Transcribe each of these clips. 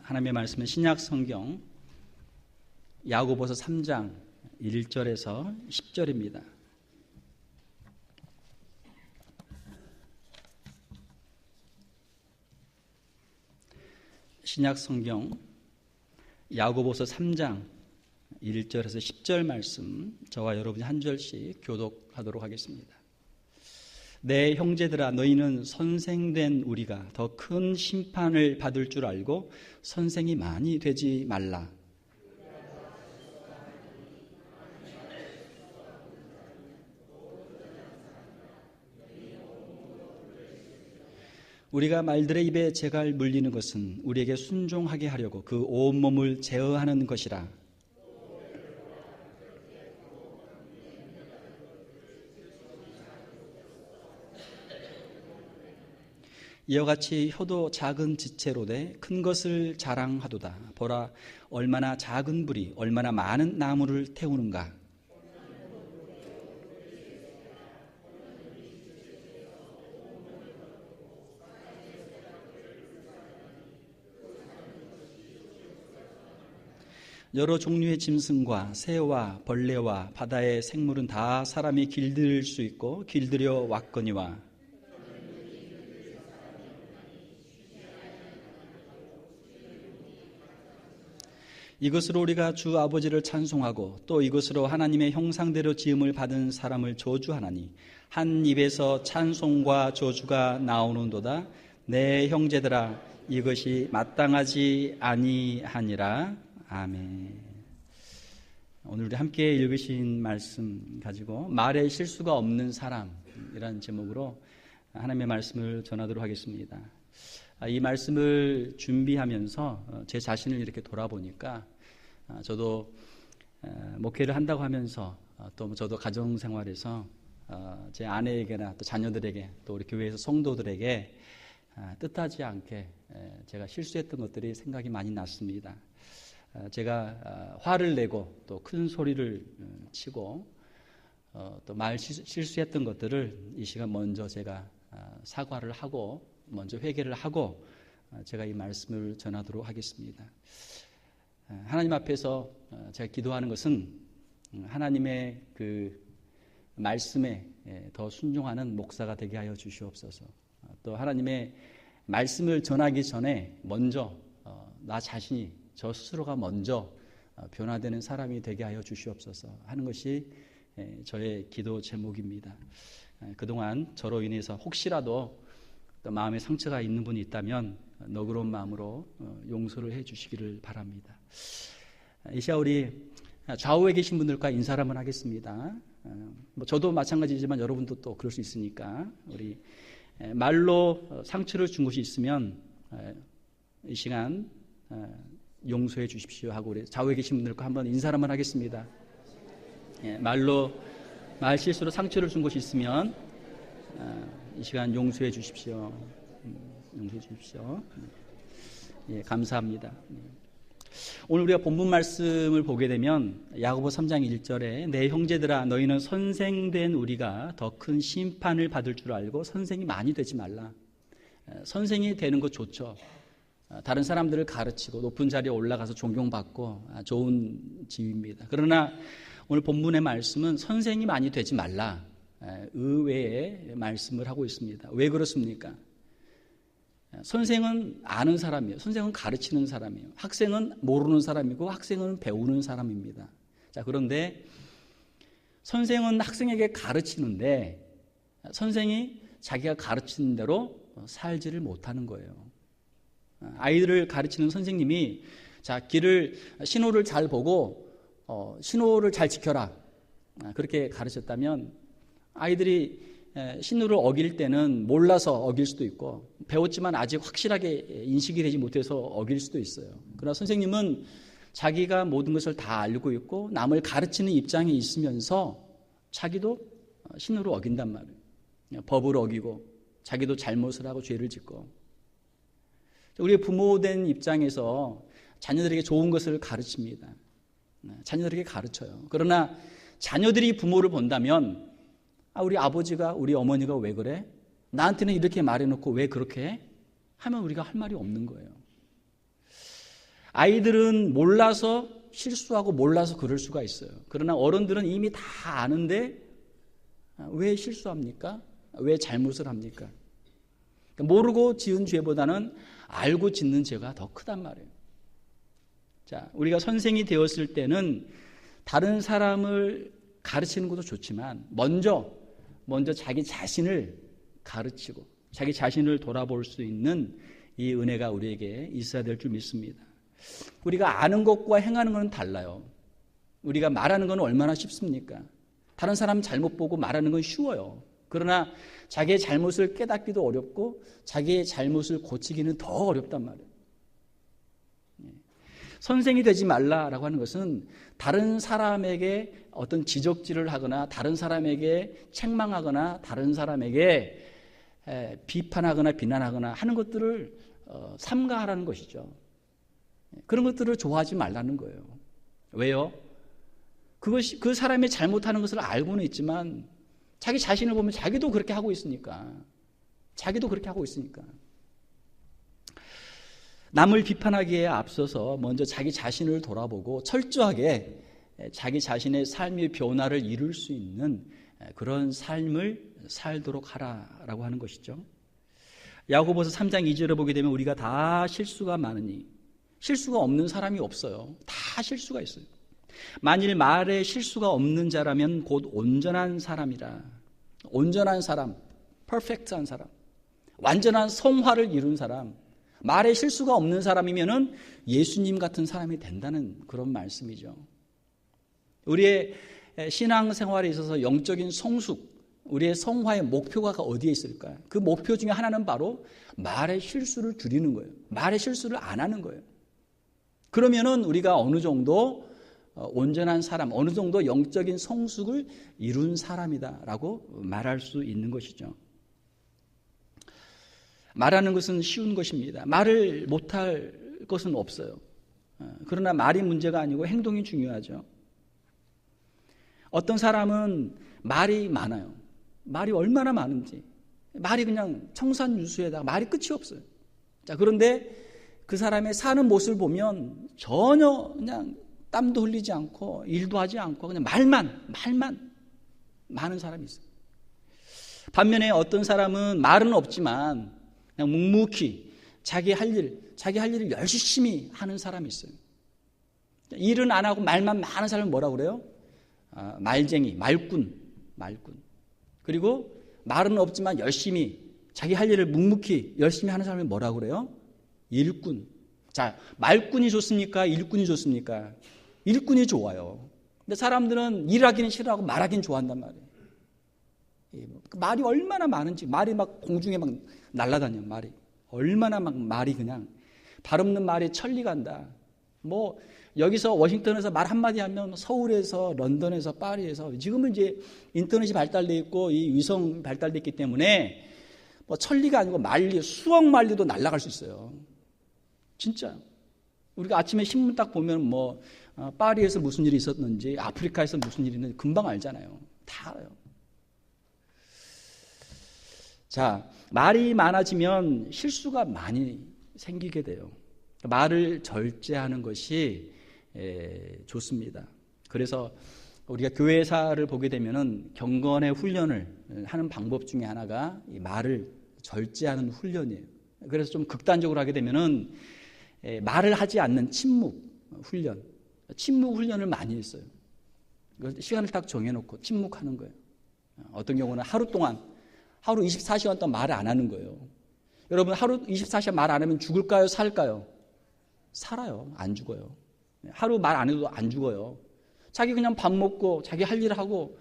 하나님의 말씀은 신약 성경 야고보서 3장 1절에서 10절입니다. 신약 성경 야고보서 3장 1절에서 10절 말씀 저와 여러분이 한 절씩 교독하도록 하겠습니다. 내 형제들아, 너희는 선생된 우리가 더 큰 심판을 받을 줄 알고 선생이 많이 되지 말라. 우리가 말들의 입에 재갈 물리는 것은 우리에게 순종하게 하려고 그 온몸을 제어하는 것이라. 이와 같이 혀도 작은 지체로되 큰 것을 자랑하도다. 보라, 얼마나 작은 불이 얼마나 많은 나무를 태우는가. 여러 종류의 짐승과 새와 벌레와 바다의 생물은 다 사람이 길들일 수 있고 길들여 왔거니와, 이것으로 우리가 주 아버지를 찬송하고 또 이것으로 하나님의 형상대로 지음을 받은 사람을 저주하나니 한 입에서 찬송과 저주가 나오는도다. 내 형제들아, 이것이 마땅하지 아니하니라. 아멘. 오늘 우리 함께 읽으신 말씀 가지고 말에 실수가 없는 사람이라는 제목으로 하나님의 말씀을 전하도록 하겠습니다. 이 말씀을 준비하면서 제 자신을 이렇게 돌아보니까 저도 목회를 한다고 하면서 또 저도 가정생활에서 제 아내에게나 또 자녀들에게 또 우리 교회에서 성도들에게 뜻하지 않게 제가 실수했던 것들이 생각이 많이 났습니다. 제가 화를 내고 또 큰 소리를 치고 또 말 실수했던 것들을 이 시간 먼저 제가 사과를 하고 먼저 회개를 하고 제가 이 말씀을 전하도록 하겠습니다. 하나님 앞에서 제가 기도하는 것은 하나님의 그 말씀에 더 순종하는 목사가 되게 하여 주시옵소서. 또 하나님의 말씀을 전하기 전에 먼저 나 자신이 저 스스로가 먼저 변화되는 사람이 되게 하여 주시옵소서 하는 것이 저의 기도 제목입니다. 그동안 저로 인해서 혹시라도 또 마음에 상처가 있는 분이 있다면 너그러운 마음으로 용서를 해 주시기를 바랍니다. 이 시간 우리 좌우에 계신 분들과 인사를 한번 하겠습니다. 저도 마찬가지지만 여러분도 또 그럴 수 있으니까 우리 말로 상처를 준 곳이 있으면 이 시간 용서해 주십시오 하고 우리 좌우에 계신 분들과 한번 인사를 한번 하겠습니다. 말 실수로 상처를 준 곳이 있으면 이 시간 용서해 주십시오. 용서해 주십시오. 예, 감사합니다. 오늘 우리가 본문 말씀을 보게 되면 야고보 3장 1절에 내 형제들아, 너희는 선생된 우리가 더 큰 심판을 받을 줄 알고 선생이 많이 되지 말라. 선생이 되는 것 좋죠. 다른 사람들을 가르치고 높은 자리에 올라가서 존경받고 좋은 지위입니다. 그러나 오늘 본문의 말씀은 선생이 많이 되지 말라. 의외의 말씀을 하고 있습니다. 왜 그렇습니까? 선생은 아는 사람이에요. 선생은 가르치는 사람이에요. 학생은 모르는 사람이고 학생은 배우는 사람입니다. 자, 그런데 선생은 학생에게 가르치는데 선생이 자기가 가르치는 대로 살지를 못하는 거예요. 아이들을 가르치는 선생님이 자, 신호를 잘 보고 신호를 잘 지켜라. 그렇게 가르쳤다면 아이들이 신호를 어길 때는 몰라서 어길 수도 있고 배웠지만 아직 확실하게 인식이 되지 못해서 어길 수도 있어요. 그러나 선생님은 자기가 모든 것을 다 알고 있고 남을 가르치는 입장에 있으면서 자기도 신호를 어긴단 말이에요. 법을 어기고 자기도 잘못을 하고 죄를 짓고. 우리 부모된 입장에서 자녀들에게 좋은 것을 가르칩니다. 자녀들에게 가르쳐요. 그러나 자녀들이 부모를 본다면 우리 아버지가 우리 어머니가 왜 그래? 나한테는 이렇게 말해놓고 왜 그렇게 해? 하면 우리가 할 말이 없는 거예요. 아이들은 몰라서 실수하고 몰라서 그럴 수가 있어요. 그러나 어른들은 이미 다 아는데 왜 실수합니까? 왜 잘못을 합니까? 모르고 지은 죄보다는 알고 짓는 죄가 더 크단 말이에요. 자, 우리가 선생이 되었을 때는 다른 사람을 가르치는 것도 좋지만 먼저 자기 자신을 가르치고 자기 자신을 돌아볼 수 있는 이 은혜가 우리에게 있어야 될 줄 믿습니다. 우리가 아는 것과 행하는 것은 달라요. 우리가 말하는 건 얼마나 쉽습니까? 다른 사람 잘못 보고 말하는 건 쉬워요. 그러나 자기의 잘못을 깨닫기도 어렵고 자기의 잘못을 고치기는 더 어렵단 말이에요. 선생이 되지 말라라고 하는 것은 다른 사람에게 어떤 지적질을 하거나 다른 사람에게 책망하거나 다른 사람에게 비판하거나 비난하거나 하는 것들을 삼가하라는 것이죠. 그런 것들을 좋아하지 말라는 거예요. 왜요? 그것이 그 사람이 잘못하는 것을 알고는 있지만 자기 자신을 보면 자기도 그렇게 하고 있으니까. 남을 비판하기에 앞서서 먼저 자기 자신을 돌아보고 철저하게 자기 자신의 삶의 변화를 이룰 수 있는 그런 삶을 살도록 하라라고 하는 것이죠. 야고보서 3장 2절을 보게 되면 우리가 다 실수가 많으니 실수가 없는 사람이 없어요. 다 실수가 있어요. 만일 말에 실수가 없는 자라면 곧 온전한 사람이라. 온전한 사람, 퍼펙트한 사람, 완전한 성화를 이룬 사람, 말에 실수가 없는 사람이면은 예수님 같은 사람이 된다는 그런 말씀이죠. 우리의 신앙생활에 있어서 영적인 성숙, 우리의 성화의 목표가 어디에 있을까요? 그 목표 중에 하나는 바로 말의 실수를 줄이는 거예요. 말의 실수를 안 하는 거예요. 그러면은 우리가 어느 정도 온전한 사람, 어느 정도 영적인 성숙을 이룬 사람이다라고 말할 수 있는 것이죠. 말하는 것은 쉬운 것입니다. 말을 못할 것은 없어요. 그러나 말이 문제가 아니고 행동이 중요하죠. 어떤 사람은 말이 많아요. 말이 얼마나 많은지. 말이 그냥 청산유수에다가 말이 끝이 없어요. 자, 그런데 그 사람의 사는 모습을 보면 전혀 그냥 땀도 흘리지 않고 일도 하지 않고 그냥 말만 많은 사람이 있어요. 반면에 어떤 사람은 말은 없지만 그냥 묵묵히 자기 할 일을 열심히 하는 사람이 있어요. 일은 안 하고 말만 많은 사람은 뭐라고 그래요? 말쟁이, 말꾼. 그리고 말은 없지만 열심히 자기 할 일을 묵묵히 열심히 하는 사람이 뭐라고 그래요? 일꾼. 자, 말꾼이 좋습니까? 일꾼이 좋습니까? 일꾼이 좋아요. 근데 사람들은 일하기는 싫어하고 말하기는 좋아한단 말이에요. 말이 얼마나 많은지, 말이 막 공중에 막 날아다녀, 말이. 얼마나 막 말이 그냥 발 없는 말이 천리 간다. 뭐 여기서 워싱턴에서 말 한마디 하면 서울에서 런던에서 파리에서 지금은 이제 인터넷이 발달돼 있고 이 위성 발달돼 있기 때문에 뭐 천리가 아니고 말리, 수억 말리도 날아갈 수 있어요. 진짜. 우리가 아침에 신문 딱 보면 뭐 파리에서 무슨 일이 있었는지 아프리카에서 무슨 일이 있는지 금방 알잖아요. 다 알아요. 자, 말이 많아지면 실수가 많이 생기게 돼요. 말을 절제하는 것이 좋습니다. 그래서 우리가 교회사를 보게 되면은 경건의 훈련을 하는 방법 중에 하나가 이 말을 절제하는 훈련이에요. 그래서 좀 극단적으로 하게 되면은 말을 하지 않는 침묵 훈련을 많이 했어요. 시간을 딱 정해놓고 침묵하는 거예요. 어떤 경우는 하루 24시간 동안 말을 안 하는 거예요. 여러분 하루 24시간 말 안 하면 죽을까요? 살까요? 살아요. 안 죽어요. 하루 말 안 해도 안 죽어요. 자기 그냥 밥 먹고 자기 할 일 하고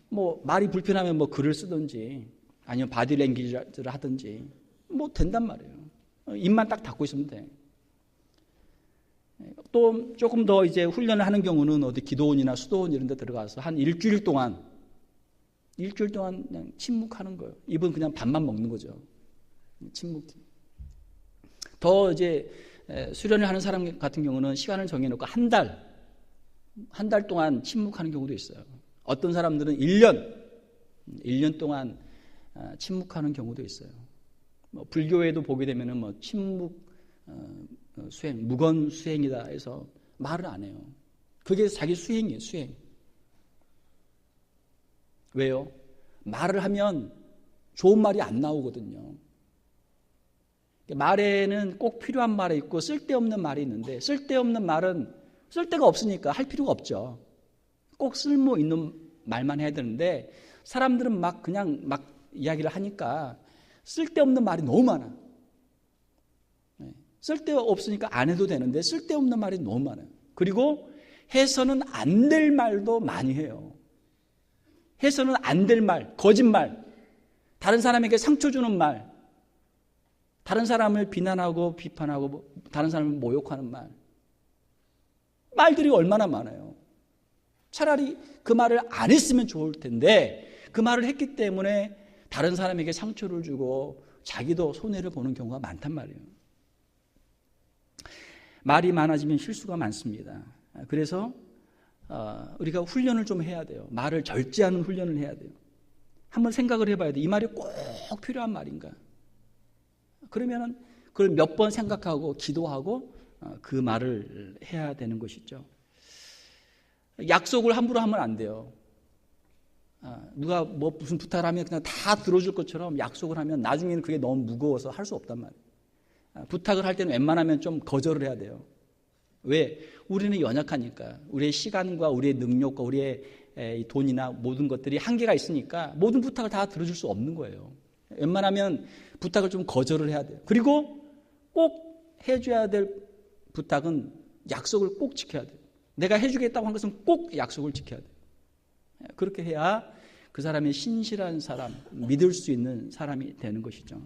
뭐 말이 불편하면 뭐 글을 쓰든지 아니면 바디랭귀지를 하든지 뭐 된단 말이에요. 입만 딱 닫고 있으면 돼. 또 조금 더 이제 훈련을 하는 경우는 어디 기도원이나 수도원 이런 데 들어가서 한 일주일 동안 그냥 침묵하는 거예요. 입은 그냥 밥만 먹는 거죠. 침묵. 더 이제 수련을 하는 사람 같은 경우는 시간을 정해놓고 한 달 동안 침묵하는 경우도 있어요. 어떤 사람들은 1년 동안 침묵하는 경우도 있어요. 뭐 불교에도 보게 되면은 뭐 침묵 수행, 무건 수행이다 해서 말을 안 해요. 그게 자기 수행이에요, 수행. 왜요? 말을 하면 좋은 말이 안 나오거든요. 말에는 꼭 필요한 말이 있고 쓸데없는 말이 있는데, 쓸데없는 말은 쓸데가 없으니까 할 필요가 없죠. 꼭 쓸모 있는 말만 해야 되는데, 사람들은 막 그냥 막 이야기를 하니까 쓸데없는 말이 너무 많아. 쓸데없으니까 안 해도 되는데 쓸데없는 말이 너무 많아요. 그리고 해서는 안 될 말도 많이 해요. 해서는 안 될 말, 거짓말, 다른 사람에게 상처 주는 말, 다른 사람을 비난하고 비판하고 다른 사람을 모욕하는 말, 말들이 얼마나 많아요. 차라리 그 말을 안 했으면 좋을 텐데 그 말을 했기 때문에 다른 사람에게 상처를 주고 자기도 손해를 보는 경우가 많단 말이에요. 말이 많아지면 실수가 많습니다. 그래서 우리가 훈련을 좀 해야 돼요. 말을 절제하는 훈련을 해야 돼요. 한번 생각을 해봐야 돼요. 이 말이 꼭 필요한 말인가? 그러면은 그걸 몇 번 생각하고 기도하고 그 말을 해야 되는 것이죠. 약속을 함부로 하면 안 돼요. 누가 뭐 무슨 부탁을 하면 그냥 다 들어줄 것처럼 약속을 하면 나중에는 그게 너무 무거워서 할 수 없단 말이에요. 부탁을 할 때는 웬만하면 좀 거절을 해야 돼요. 왜? 우리는 연약하니까. 우리의 시간과 우리의 능력과 우리의 돈이나 모든 것들이 한계가 있으니까 모든 부탁을 다 들어줄 수 없는 거예요. 웬만하면 부탁을 좀 거절을 해야 돼요. 그리고 꼭 해줘야 될 부탁은 약속을 꼭 지켜야 돼요. 내가 해주겠다고 한 것은 꼭 약속을 지켜야 돼요. 그렇게 해야 그 사람이 신실한 사람, 믿을 수 있는 사람이 되는 것이죠.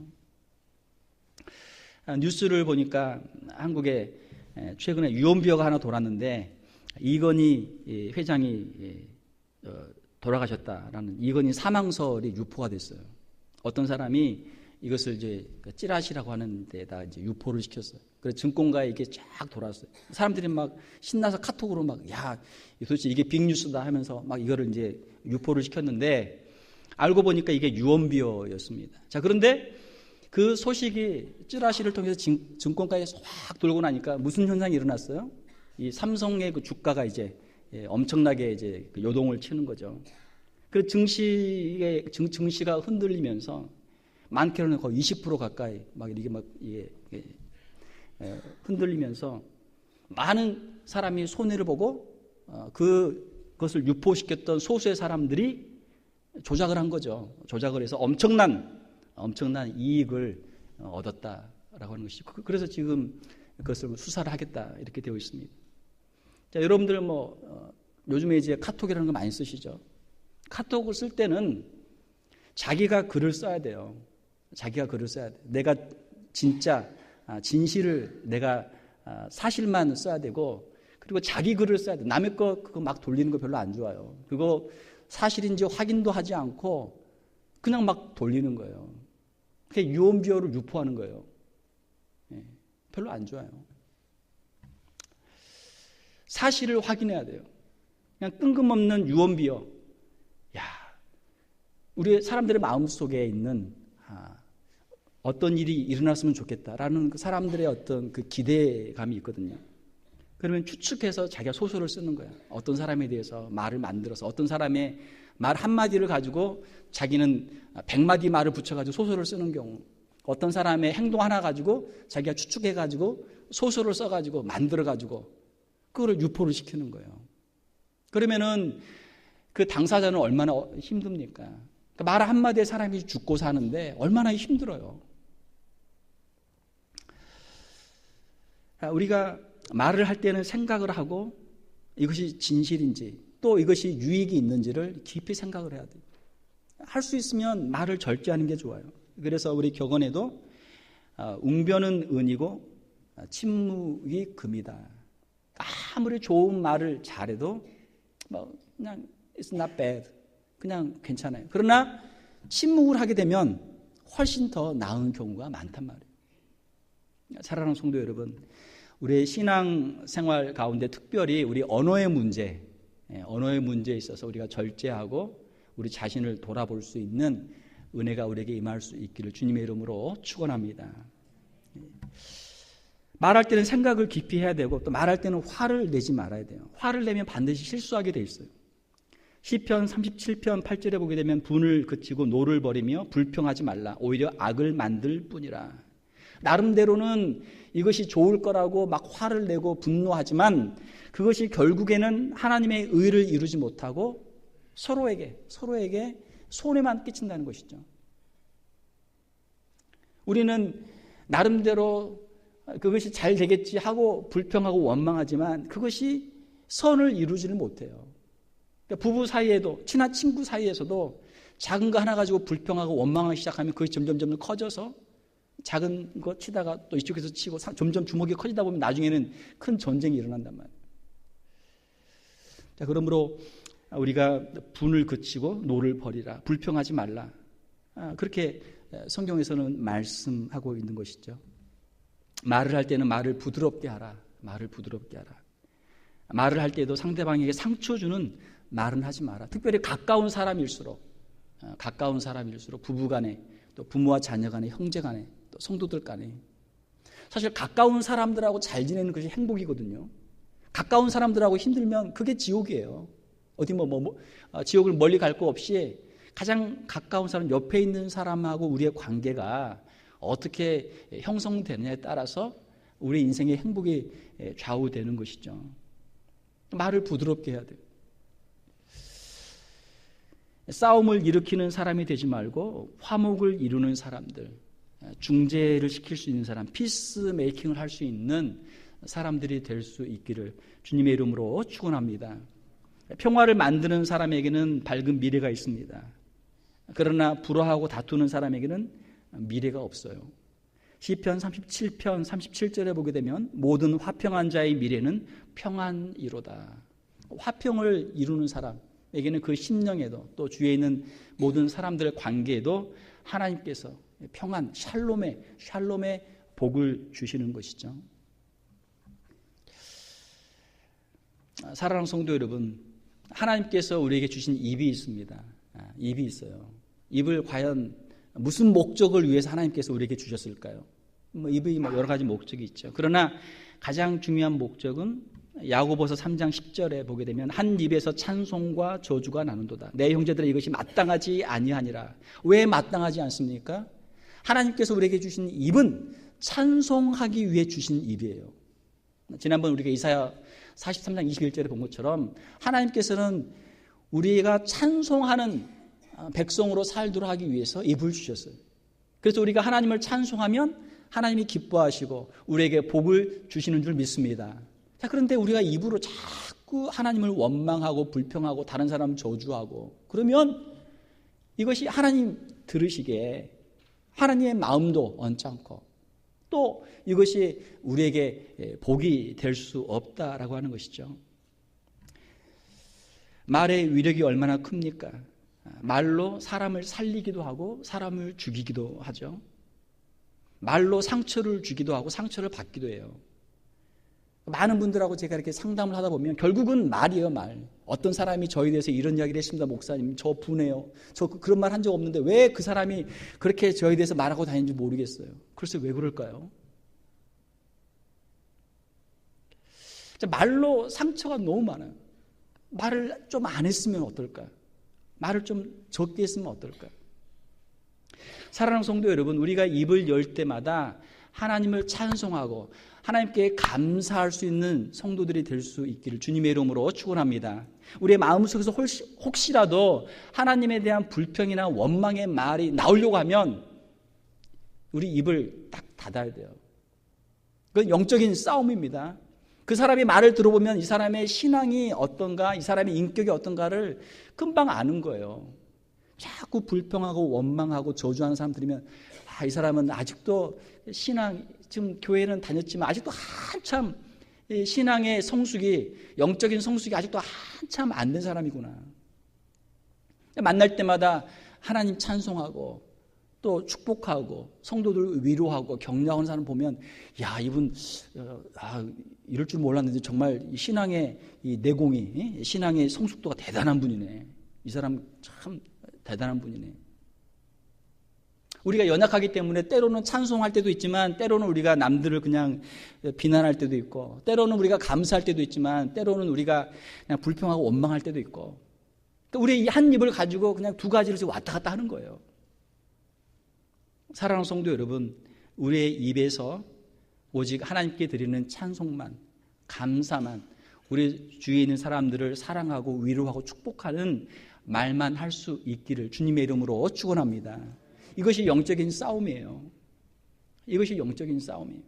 뉴스를 보니까 한국에 최근에 유언비어가 하나 돌았는데 이건희 회장이 돌아가셨다라는 이건희 사망설이 유포가 됐어요. 어떤 사람이 이것을 이제 찌라시라고 하는 데다 이제 유포를 시켰어요. 그래서 증권가에 이게 쫙 돌았어요. 사람들이 막 신나서 카톡으로 막 야, 도대체 이게 빅뉴스다 하면서 막 이거를 이제 유포를 시켰는데 알고 보니까 이게 유언비어였습니다. 자, 그런데 그 소식이 찌라시를 통해서 증권가에 확 돌고 나니까 무슨 현상이 일어났어요? 이 삼성의 그 주가가 이제 엄청나게 이제 요동을 치는 거죠. 그 증시가 흔들리면서 많게는 거의 20% 가까이 막 이게 막 흔들리면서 많은 사람이 손해를 보고 그것을 유포시켰던 소수의 사람들이 조작을 한 거죠. 조작을 해서 엄청난 이익을 얻었다라고 하는 것이죠. 그래서 지금 그것을 수사를 하겠다 이렇게 되어 있습니다. 자, 여러분들 요즘에 이제 카톡이라는 거 많이 쓰시죠. 카톡을 쓸 때는 자기가 글을 써야 돼요. 자기가 글을 써야 돼. 내가 진짜 진실을 내가 사실만 써야 되고 그리고 자기 글을 써야 돼. 남의 거 그거 막 돌리는 거 별로 안 좋아요. 그거 사실인지 확인도 하지 않고 그냥 막 돌리는 거예요. 그게 유언비어를 유포하는 거예요. 별로 안 좋아요. 사실을 확인해야 돼요. 그냥 뜬금없는 유언비어. 야, 우리 사람들의 마음속에 있는 어떤 일이 일어났으면 좋겠다라는 그 사람들의 어떤 그 기대감이 있거든요. 그러면 추측해서 자기가 소설을 쓰는 거예요. 어떤 사람에 대해서 말을 만들어서 어떤 사람의 말 한마디를 가지고 자기는 100마디 말을 붙여가지고 소설을 쓰는 경우, 어떤 사람의 행동 하나 가지고 자기가 추측해가지고 소설을 써가지고 만들어가지고 그거를 유포를 시키는 거예요. 그러면은 그 당사자는 얼마나 힘듭니까? 그러니까 말 한마디에 사람이 죽고 사는데 얼마나 힘들어요. 우리가 말을 할 때는 생각을 하고 이것이 진실인지 또 이것이 유익이 있는지를 깊이 생각을 해야 돼요. 할 수 있으면 말을 절제하는 게 좋아요. 그래서 우리 격언에도 웅변은 은이고 침묵이 금이다. 아무리 좋은 말을 잘해도 그냥 it's not bad. 그냥 괜찮아요. 그러나 침묵을 하게 되면 훨씬 더 나은 경우가 많단 말이에요. 사랑하는 성도 여러분, 우리의 신앙 생활 가운데 특별히 우리 언어의 문제에 있어서 우리가 절제하고 우리 자신을 돌아볼 수 있는 은혜가 우리에게 임할 수 있기를 주님의 이름으로 축원합니다. 말할 때는 생각을 깊이 해야 되고 또 말할 때는 화를 내지 말아야 돼요. 화를 내면 반드시 실수하게 돼 있어요. 시편 37편 8절에 보게 되면 분을 그치고 노를 버리며 불평하지 말라. 오히려 악을 만들 뿐이라. 나름대로는 이것이 좋을 거라고 막 화를 내고 분노하지만 그것이 결국에는 하나님의 의를 이루지 못하고 서로에게 손해만 끼친다는 것이죠. 우리는 나름대로 그것이 잘 되겠지 하고 불평하고 원망하지만 그것이 선을 이루지를 못해요. 그러니까 부부 사이에도, 친한 친구 사이에서도 작은 거 하나 가지고 불평하고 원망하기 시작하면 그것이 점점 커져서 작은 거 치다가 또 이쪽에서 치고 점점 주먹이 커지다 보면 나중에는 큰 전쟁이 일어난단 말이에요. 자, 그러므로 우리가 분을 그치고 노를 버리라, 불평하지 말라, 그렇게 성경에서는 말씀하고 있는 것이죠. 말을 할 때는 말을 부드럽게 하라. 말을 부드럽게 하라. 말을 할 때도 상대방에게 상처 주는 말은 하지 마라. 특별히 가까운 사람일수록 부부 간에 또 부모와 자녀 간에 형제 간에 또 성도들 간에 사실 가까운 사람들하고 잘 지내는 것이 행복이거든요. 가까운 사람들하고 힘들면 그게 지옥이에요. 어디 지옥을 멀리 갈 거 없이 가장 가까운 사람, 옆에 있는 사람하고 우리의 관계가 어떻게 형성되느냐에 따라서 우리 인생의 행복이 좌우되는 것이죠. 말을 부드럽게 해야 돼요. 싸움을 일으키는 사람이 되지 말고 화목을 이루는 사람들, 중재를 시킬 수 있는 사람, 피스메이킹을 할 수 있는 사람들이 될 수 있기를 주님의 이름으로 축원합니다. 평화를 만드는 사람에게는 밝은 미래가 있습니다. 그러나 불화하고 다투는 사람에게는 미래가 없어요. 시편 37편 37절에 보게 되면 모든 화평한 자의 미래는 평안이로다. 화평을 이루는 사람에게는 그 심령에도 또 주위에 있는 모든 사람들의 관계에도 하나님께서 평안, 샬롬의 복을 주시는 것이죠. 사랑하는 성도 여러분, 하나님께서 우리에게 주신 입이 있습니다. 입이 있어요. 입을 과연 무슨 목적을 위해서 하나님께서 우리에게 주셨을까요? 입이 여러 가지 목적이 있죠. 그러나 가장 중요한 목적은 야고보서 3장 10절에 보게 되면 한 입에서 찬송과 저주가 나는도다. 내 형제들아 이것이 마땅하지 아니하니라. 왜 마땅하지 않습니까? 하나님께서 우리에게 주신 입은 찬송하기 위해 주신 입이에요. 지난번 우리가 이사야 43장 21절에 본 것처럼 하나님께서는 우리가 찬송하는 백성으로 살도록 하기 위해서 입을 주셨어요. 그래서 우리가 하나님을 찬송하면 하나님이 기뻐하시고 우리에게 복을 주시는 줄 믿습니다. 자, 그런데 우리가 입으로 자꾸 하나님을 원망하고 불평하고 다른 사람 저주하고 그러면 이것이 하나님 들으시기에 하나님의 마음도 언짢고 또 이것이 우리에게 복이 될 수 없다라고 하는 것이죠. 말의 위력이 얼마나 큽니까? 말로 사람을 살리기도 하고 사람을 죽이기도 하죠. 말로 상처를 주기도 하고 상처를 받기도 해요. 많은 분들하고 제가 이렇게 상담을 하다 보면 결국은 말이에요, 말. 어떤 사람이 저에 대해서 이런 이야기를 했습니다, 목사님. 저 분해요. 저 그런 말 한 적 없는데 왜 그 사람이 그렇게 저에 대해서 말하고 다니는지 모르겠어요. 글쎄 왜 그럴까요? 말로 상처가 너무 많아요. 말을 좀 안 했으면 어떨까? 말을 좀 적게 했으면 어떨까? 사랑하는 성도 여러분, 우리가 입을 열 때마다 하나님을 찬송하고 하나님께 감사할 수 있는 성도들이 될 수 있기를 주님의 이름으로 축원합니다. 우리의 마음속에서 혹시라도 하나님에 대한 불평이나 원망의 말이 나오려고 하면 우리 입을 딱 닫아야 돼요. 그건 영적인 싸움입니다. 그 사람의 말을 들어보면 이 사람의 신앙이 어떤가, 이 사람의 인격이 어떤가를 금방 아는 거예요. 자꾸 불평하고 원망하고 저주하는 사람 들으면 이 사람은 아직도 신앙, 지금 교회는 다녔지만 아직도 한참 신앙의 성숙이, 영적인 성숙이 아직도 한참 안 된 사람이구나. 만날 때마다 하나님 찬송하고 또 축복하고 성도들 위로하고 격려하는 사람 보면 야, 이분 이럴 줄 몰랐는데 정말 신앙의 이 내공이, 신앙의 성숙도가 대단한 분이네. 이 사람 참 대단한 분이네. 우리가 연약하기 때문에 때로는 찬송할 때도 있지만 때로는 우리가 남들을 그냥 비난할 때도 있고 때로는 우리가 감사할 때도 있지만 때로는 우리가 그냥 불평하고 원망할 때도 있고 그러니까 우리 한 입을 가지고 그냥 두 가지를 왔다 갔다 하는 거예요. 사랑하는 성도 여러분, 우리의 입에서 오직 하나님께 드리는 찬송만, 감사만, 우리 주위에 있는 사람들을 사랑하고 위로하고 축복하는 말만 할 수 있기를 주님의 이름으로 축원합니다. 이것이 영적인 싸움이에요. 이것이 영적인 싸움이에요.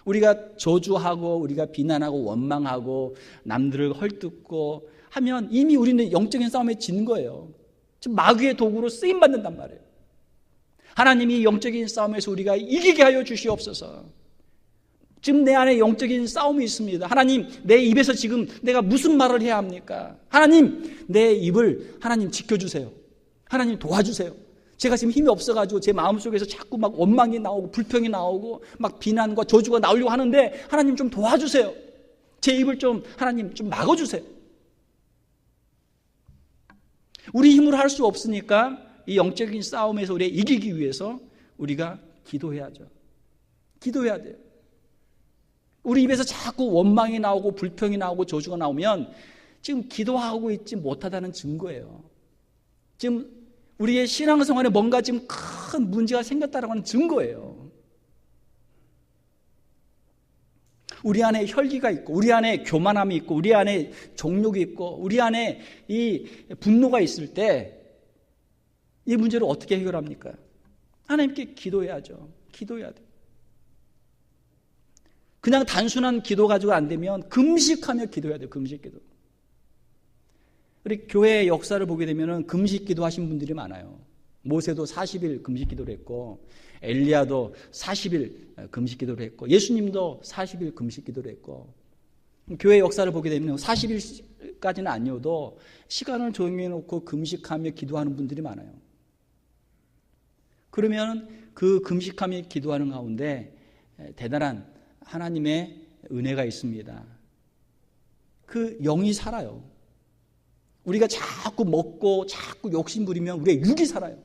우리가 저주하고 우리가 비난하고 원망하고 남들을 헐뜯고 하면 이미 우리는 영적인 싸움에 진 거예요. 지금 마귀의 도구로 쓰임받는단 말이에요. 하나님이 영적인 싸움에서 우리가 이기게 하여 주시옵소서. 지금 내 안에 영적인 싸움이 있습니다. 하나님, 내 입에서 지금 내가 무슨 말을 해야 합니까? 하나님, 내 입을 하나님 지켜주세요. 하나님 도와주세요. 제가 지금 힘이 없어가지고 제 마음속에서 자꾸 막 원망이 나오고 불평이 나오고 막 비난과 저주가 나오려고 하는데 하나님 좀 도와주세요. 제 입을 좀 하나님 좀 막아주세요. 우리 힘으로 할 수 없으니까 이 영적인 싸움에서 우리가 이기기 위해서 우리가 기도해야죠. 기도해야 돼요. 우리 입에서 자꾸 원망이 나오고 불평이 나오고 저주가 나오면 지금 기도하고 있지 못하다는 증거예요. 지금 우리의 신앙생활에 뭔가 지금 큰 문제가 생겼다는 건 증거예요. 우리 안에 혈기가 있고 우리 안에 교만함이 있고 우리 안에 정욕이 있고 우리 안에 이 분노가 있을 때 이 문제를 어떻게 해결합니까? 하나님께 기도해야죠. 기도해야 돼요. 그냥 단순한 기도 가지고 안 되면 금식하며 기도해야 돼요. 금식 기도. 우리 교회의 역사를 보게 되면 금식 기도 하신 분들이 많아요. 모세도 40일 금식 기도를 했고 엘리야도 40일 금식 기도를 했고 예수님도 40일 금식 기도를 했고 교회 역사를 보게 되면 40일까지는 아니어도 시간을 정해놓고 금식하며 기도하는 분들이 많아요. 그러면 그 금식하며 기도하는 가운데 대단한 하나님의 은혜가 있습니다. 그 영이 살아요. 우리가 자꾸 먹고 자꾸 욕심 부리면 우리의 육이 살아요.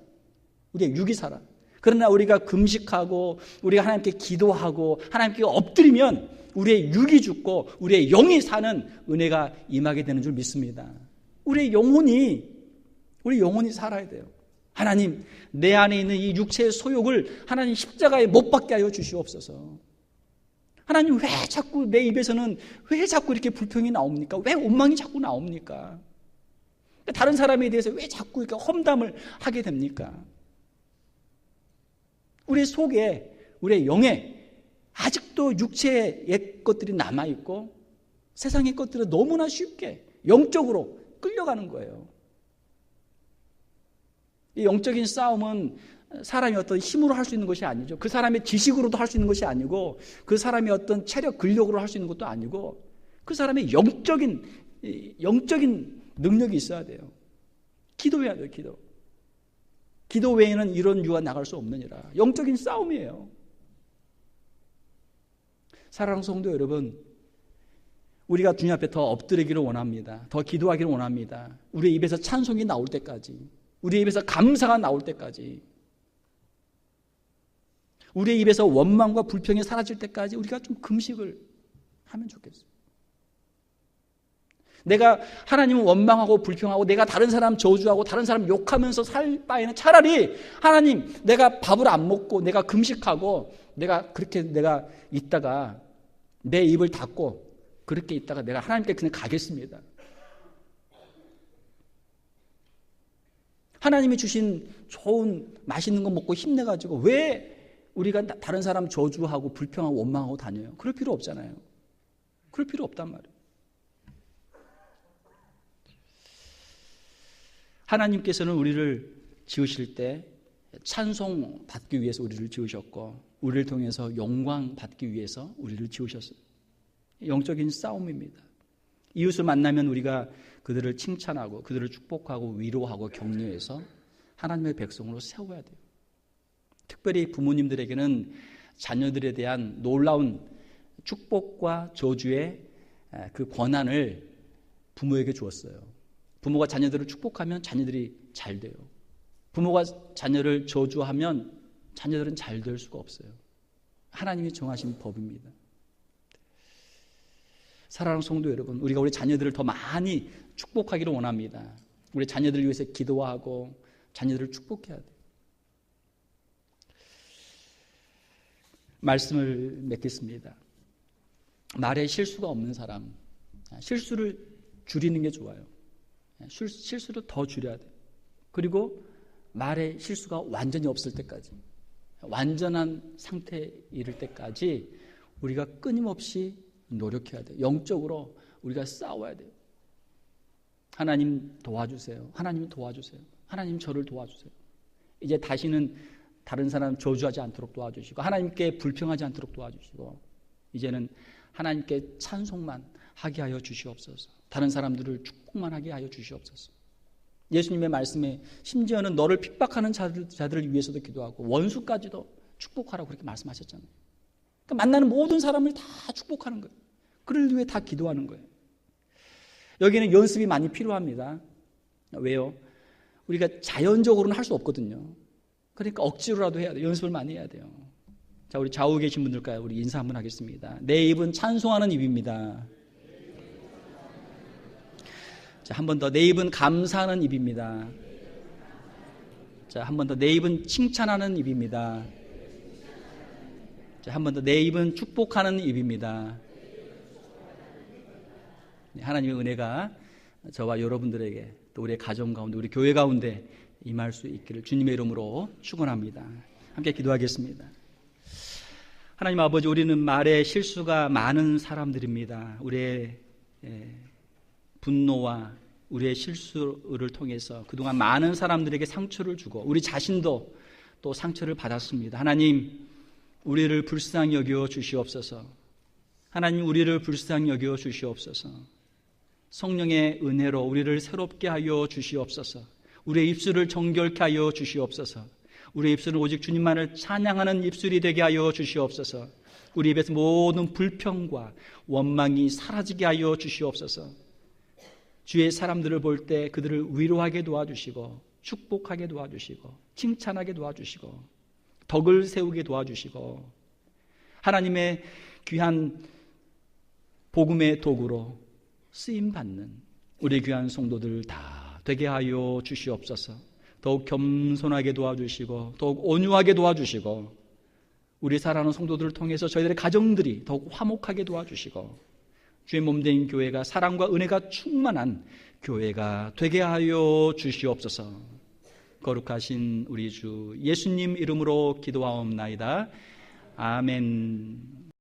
우리의 육이 살아. 그러나 우리가 금식하고 우리가 하나님께 기도하고 하나님께 엎드리면 우리의 육이 죽고 우리의 영이 사는 은혜가 임하게 되는 줄 믿습니다. 우리 영혼이 살아야 돼요. 하나님, 내 안에 있는 이 육체의 소욕을 하나님 십자가에 못 박게 하여 주시옵소서. 하나님, 왜 자꾸 내 입에서는 왜 자꾸 이렇게 불평이 나옵니까? 왜 원망이 자꾸 나옵니까? 다른 사람에 대해서 왜 자꾸 이렇게 험담을 하게 됩니까? 우리 속에, 우리의 영에 아직도 육체의 옛 것들이 남아있고 세상의 것들은 너무나 쉽게 영적으로 끌려가는 거예요. 이 영적인 싸움은 사람이 어떤 힘으로 할 수 있는 것이 아니죠. 그 사람의 지식으로도 할 수 있는 것이 아니고 그 사람이 어떤 체력, 근력으로 할 수 있는 것도 아니고 그 사람의 영적인 능력이 있어야 돼요. 기도해야 돼요. 기도 외에는 이런 유가 나갈 수 없느니라. 영적인 싸움이에요. 사랑하는 성도 여러분, 우리가 주님 앞에 더 엎드리기를 원합니다. 더 기도하기를 원합니다. 우리의 입에서 찬송이 나올 때까지, 우리의 입에서 감사가 나올 때까지, 우리의 입에서 원망과 불평이 사라질 때까지 우리가 좀 금식을 하면 좋겠어요. 내가 하나님을 원망하고 불평하고 내가 다른 사람 저주하고 다른 사람 욕하면서 살 바에는 차라리 하나님, 내가 밥을 안 먹고 내가 금식하고 내가 있다가 내 입을 닫고 그렇게 있다가 내가 하나님께 그냥 가겠습니다. 하나님이 주신 좋은 맛있는 거 먹고 힘내가지고 왜 우리가 다른 사람 저주하고 불평하고 원망하고 다녀요? 그럴 필요 없잖아요. 그럴 필요 없단 말이에요. 하나님께서는 우리를 지으실 때 찬송 받기 위해서 우리를 지으셨고 우리를 통해서 영광 받기 위해서 우리를 지으셨어요. 영적인 싸움입니다. 이웃을 만나면 우리가 그들을 칭찬하고 그들을 축복하고 위로하고 격려해서 하나님의 백성으로 세워야 돼요. 특별히 부모님들에게는 자녀들에 대한 놀라운 축복과 저주의 그 권한을 부모에게 주었어요. 부모가 자녀들을 축복하면 자녀들이 잘 돼요. 부모가 자녀를 저주하면 자녀들은 잘 될 수가 없어요. 하나님이 정하신 법입니다. 사랑하는 성도 여러분, 우리가 우리 자녀들을 더 많이 축복하기를 원합니다. 우리 자녀들을 위해서 기도하고 자녀들을 축복해야 돼요. 말씀을 맺겠습니다. 말에 실수가 없는 사람, 실수를 줄이는 게 좋아요. 실수를 더 줄여야 돼요. 그리고 말에 실수가 완전히 없을 때까지, 완전한 상태에 이를 때까지 우리가 끊임없이 노력해야 돼요. 영적으로 우리가 싸워야 돼요. 하나님 도와주세요. 하나님 도와주세요. 하나님 저를 도와주세요. 이제 다시는 다른 사람 저주하지 않도록 도와주시고, 하나님께 불평하지 않도록 도와주시고, 이제는 하나님께 찬송만 하게 하여 주시옵소서. 다른 사람들을 축복만 하게 하여 주시옵소서. 예수님의 말씀에 심지어는 너를 핍박하는 자들을 위해서도 기도하고 원수까지도 축복하라고 그렇게 말씀하셨잖아요. 그러니까 만나는 모든 사람을 다 축복하는 거예요. 그를 위해 다 기도하는 거예요. 여기는 연습이 많이 필요합니다. 왜요? 우리가 자연적으로는 할 수 없거든요. 그러니까 억지로라도 해야 돼요. 연습을 많이 해야 돼요. 자, 우리 좌우에 계신 분들까요? 우리 인사 한번 하겠습니다. 내 입은 찬송하는 입입니다. 자, 한 번 더. 내 입은 감사하는 입입니다. 자, 한 번 더. 내 입은 칭찬하는 입입니다. 자, 한 번 더. 내 입은 축복하는 입입니다. 네, 하나님의 은혜가 저와 여러분들에게 또 우리의 가정 가운데, 우리 교회 가운데 임할 수 있기를 주님의 이름으로 축원합니다. 함께 기도하겠습니다. 하나님 아버지, 우리는 말에 실수가 많은 사람들입니다. 우리의 분노와 우리의 실수를 통해서 그동안 많은 사람들에게 상처를 주고 우리 자신도 또 상처를 받았습니다. 하나님, 우리를 불쌍히 여겨 주시옵소서. 하나님, 우리를 불쌍히 여겨 주시옵소서. 성령의 은혜로 우리를 새롭게 하여 주시옵소서. 우리의 입술을 정결케 하여 주시옵소서. 우리의 입술은 오직 주님만을 찬양하는 입술이 되게 하여 주시옵소서. 우리 입에서 모든 불평과 원망이 사라지게 하여 주시옵소서. 주의 사람들을 볼 때 그들을 위로하게 도와주시고, 축복하게 도와주시고, 칭찬하게 도와주시고, 덕을 세우게 도와주시고, 하나님의 귀한 복음의 도구로 쓰임받는 우리 귀한 성도들 다 되게 하여 주시옵소서. 더욱 겸손하게 도와주시고, 더욱 온유하게 도와주시고, 우리 사랑하는 성도들을 통해서 저희들의 가정들이 더욱 화목하게 도와주시고, 주의 몸된 교회가 사랑과 은혜가 충만한 교회가 되게 하여 주시옵소서. 거룩하신 우리 주 예수님 이름으로 기도하옵나이다. 아멘.